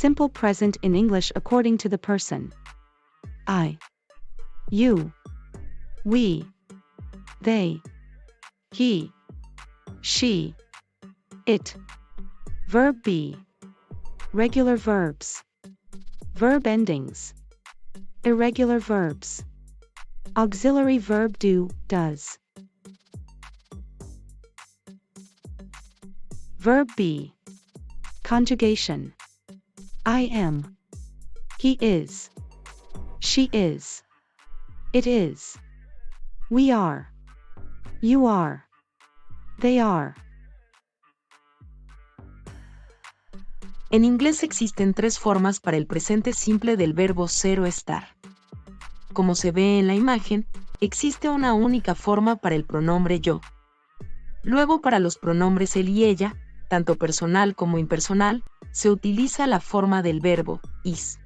Simple present in English according to the person. I, you, we, they, he, she, it. Verb be. Regular verbs. Verb endings. Irregular verbs. Auxiliary verb do, does. Verb be. Conjugation. I am. He is. She is. It is. We are. You are. They are. En inglés existen 3 formas para el presente simple del verbo ser o estar. Como se ve en la imagen, existe una única forma para el pronombre yo. Luego, para los pronombres él y ella, tanto personal como impersonal, se utiliza la forma del verbo, is.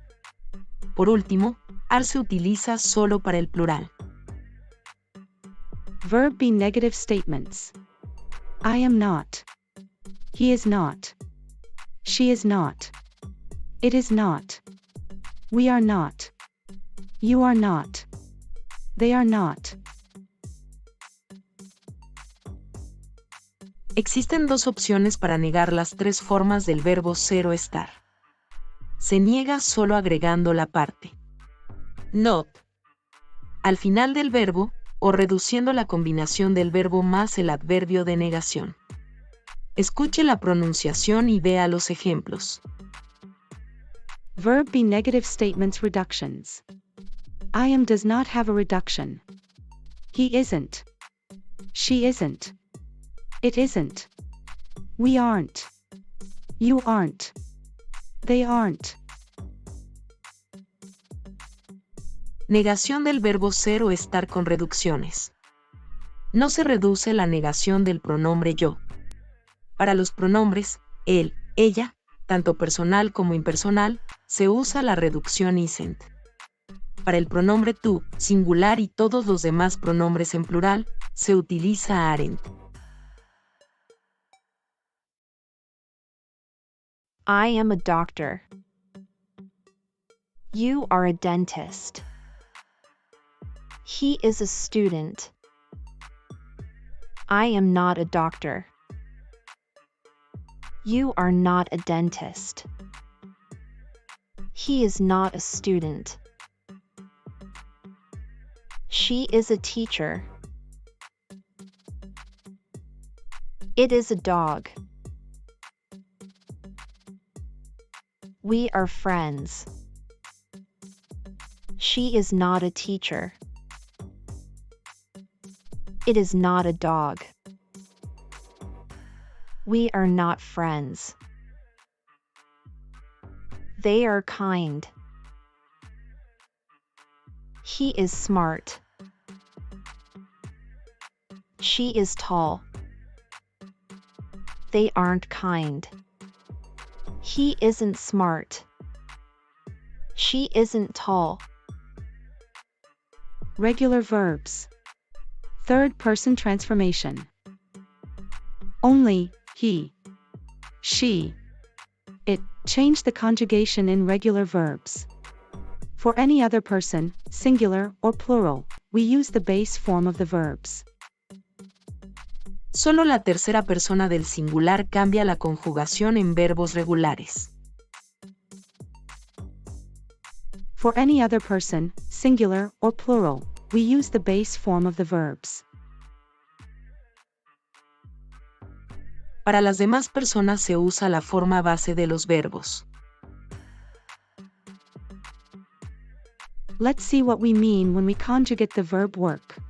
Por último, ar se utiliza solo para el plural. Verb be negative statements. I am not. He is not. She is not. It is not. We are not. You are not. They are not. Existen 2 opciones para negar las 3 formas del verbo ser o estar. Se niega solo agregando la parte not al final del verbo o reduciendo la combinación del verbo más el adverbio de negación. Escuche la pronunciación y vea los ejemplos. Verb be negative statements reductions. I am does not have a reduction. He isn't. She isn't. It isn't. We aren't. You aren't. They aren't. Negación del verbo ser o estar con reducciones. No se reduce la negación del pronombre yo. Para los pronombres él, ella, tanto personal como impersonal, se usa la reducción isn't. Para el pronombre tú, singular y todos los demás pronombres en plural, se utiliza aren't. I am a doctor. You are a dentist. He is a student. I am not a doctor. You are not a dentist. He is not a student. She is a teacher. It is a dog. We are friends. She is not a teacher. It is not a dog. We are not friends. They are kind. He is smart. She is tall. They aren't kind. He isn't smart. She isn't tall. Regular verbs. Third person transformation. Only, he, she, it. Change the conjugation in regular verbs. For any other person, singular or plural, we use the base form of the verbs. Solo la tercera persona del singular cambia la conjugación en verbos regulares. For any other person, singular or plural, we use the base form of the verbs. Para las demás personas se usa la forma base de los verbos. Let's see what we mean when we conjugate the verb work.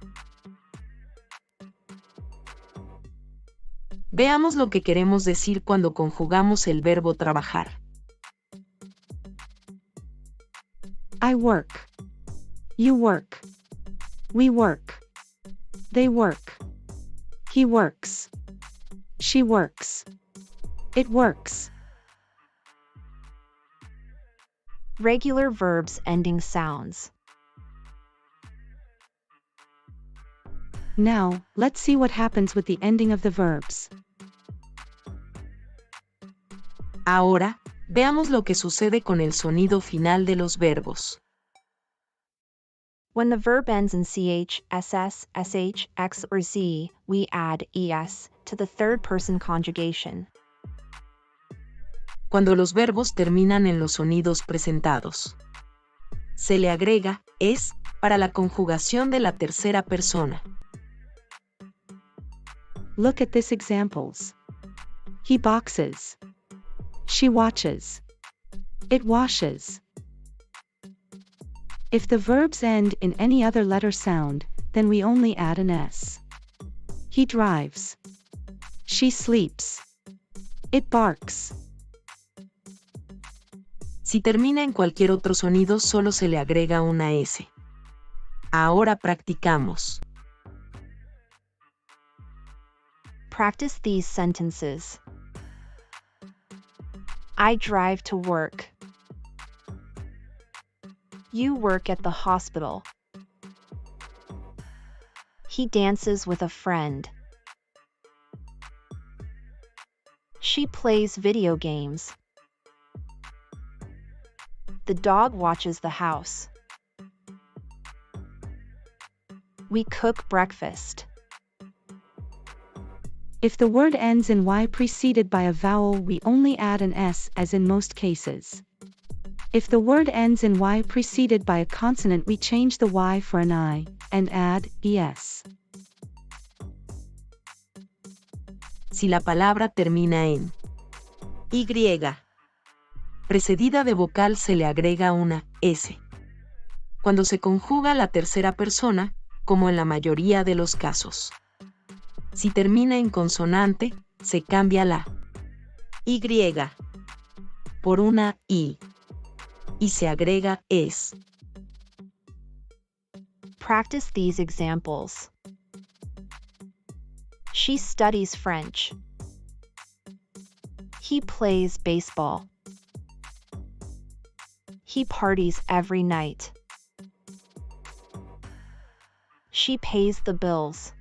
Veamos lo que queremos decir cuando conjugamos el verbo trabajar. I work. You work. We work. They work. He works. She works. It works. Regular verbs ending sounds. Now, let's see what happens with the ending of the verbs. Ahora, Veamos lo que sucede con el sonido final de los verbos. When the verb ends in ch, ss, sh, x, or z, we add es to the third person conjugation. Cuando los verbos terminan en los sonidos presentados, se le agrega es para la conjugación de la tercera persona. Look at this examples. He boxes. She watches. It washes. If the verbs end in any other letter sound, then we only add an s. He drives. She sleeps. It barks. Si termina en cualquier otro sonido, solo se le agrega una S. Ahora practicamos. Practice these sentences. I drive to work. You work at the hospital. He dances with a friend. She plays video games. The dog watches the house. We cook breakfast. If the word ends in y preceded by a vowel, we only add an s, as in most cases. If the word ends in y preceded by a consonant, we change the y for an I, and add es. Si la palabra termina en Y, precedida de vocal, se le agrega una S. Cuando se conjuga la tercera persona, como en la mayoría de los casos. Si termina en consonante, se cambia la Y por una I y se agrega es. Practice these examples. She studies French. He plays baseball. He parties every night. She pays the bills.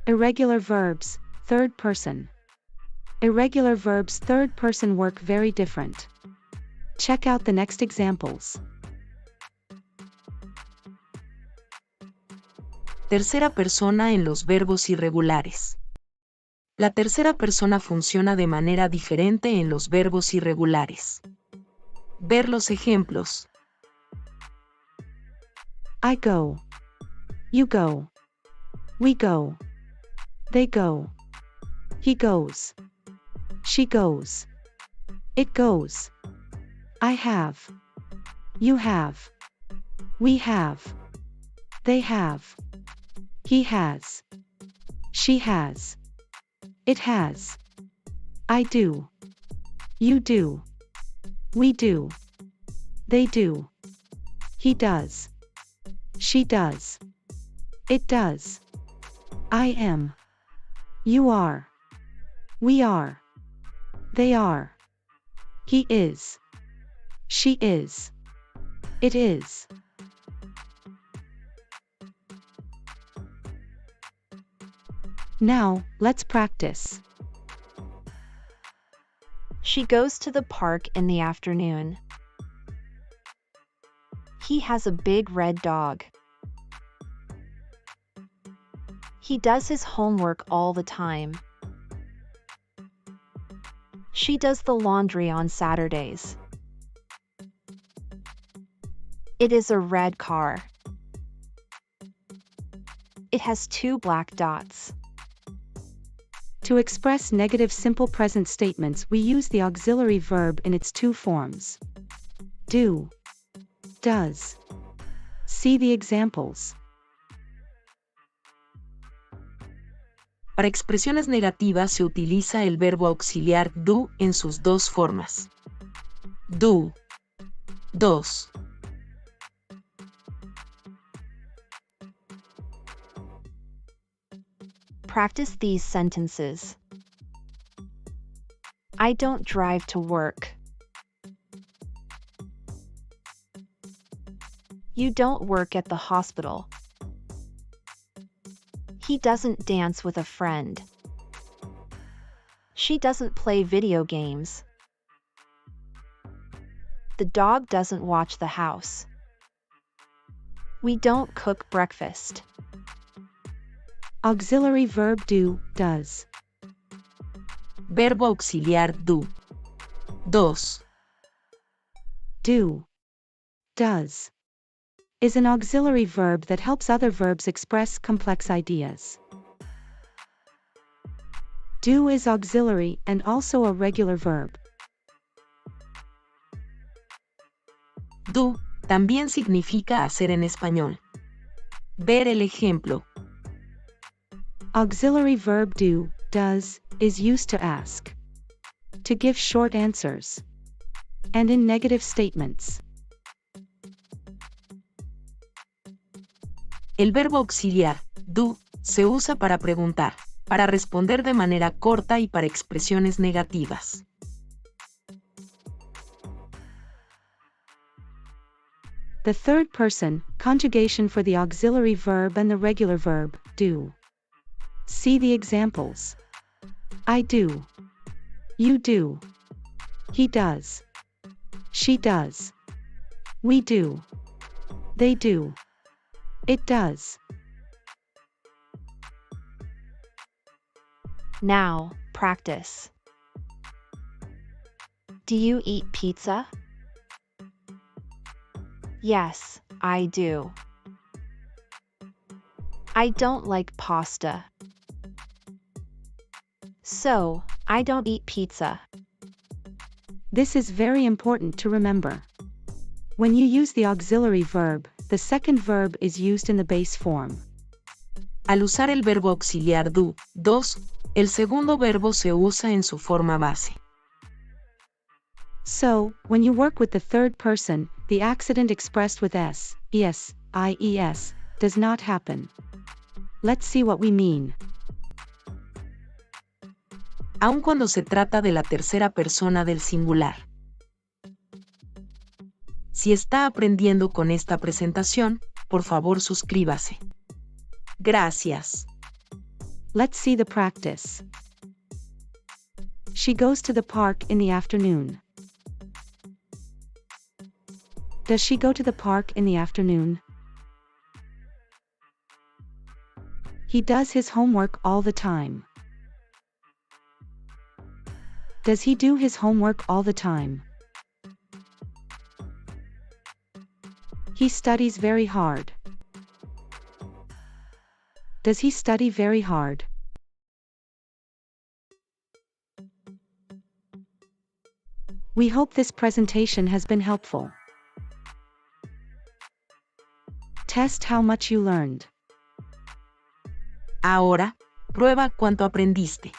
Irregular verbs, third person. Irregular verbs third person work very different. Check out the next examples. Tercera persona en los verbos irregulares. La tercera persona funciona de manera diferente en los verbos irregulares. Ver los ejemplos. I go. You go. We go. They go. He goes. She goes. It goes. I have. You have. We have. They have. He has. She has. It has. I do. You do. We do. They do. He does. She does. It does. I am. You are. We are. They are. He is. She is. It is. Now, let's practice. She goes to the park in the afternoon. He has a big red dog. He does his homework all the time. She does the laundry on Saturdays. It is a red car. It has 2 black dots. To express negative simple present statements, we use the auxiliary verb in its 2 forms. Do. Does. See the examples. Para expresiones negativas se utiliza el verbo auxiliar do en sus 2 formas. Do. Dos. Practice these sentences. I don't drive to work. You don't work at the hospital. He doesn't dance with a friend. She doesn't play video games. The dog doesn't watch the house. We don't cook breakfast. Auxiliary verb do, does. Verbo auxiliar do. 2. Do, does, is an auxiliary verb that helps other verbs express complex ideas. Do is auxiliary and also a regular verb. Do también significa hacer en español. Ver el ejemplo. Auxiliary verb do, does, is used to ask, to give short answers, and in negative statements. El verbo auxiliar, do, se usa para preguntar, para responder de manera corta y para expresiones negativas. The third person, conjugation for the auxiliary verb and the regular verb, do. See the examples. I do. You do. He does. She does. We do. They do. It does. Now, practice. Do you eat pizza? Yes, I do. I don't like pasta. So, I don't eat pizza. This is very important to remember. When you use the auxiliary verb, the second verb is used in the base form. Al usar el verbo auxiliar do, dos, el segundo verbo se usa en su forma base. So, when you work with the third person, the accident expressed with s, es, ies, does not happen. Let's see what we mean. Aun cuando se trata de la tercera persona del singular. Si está aprendiendo con esta presentación, por favor suscríbase. Gracias. Let's see the practice. She goes to the park in the afternoon. Does she go to the park in the afternoon? He does his homework all the time. Does he do his homework all the time? He studies very hard. Does he study very hard? We hope this presentation has been helpful. Test how much you learned. Ahora, prueba cuánto aprendiste.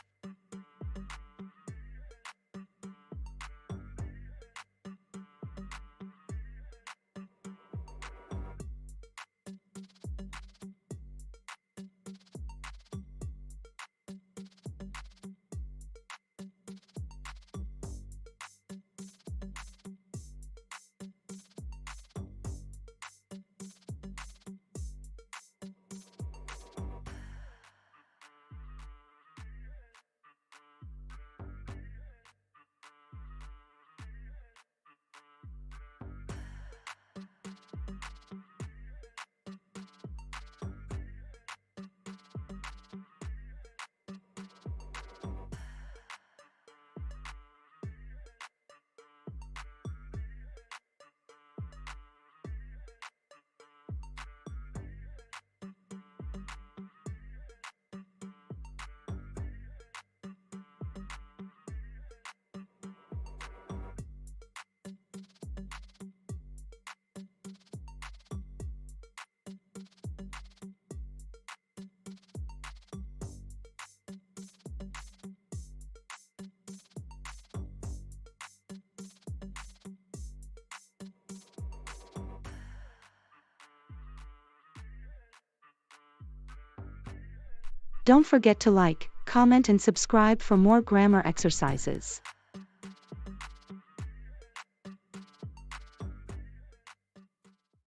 Don't forget to like, comment and subscribe for more grammar exercises.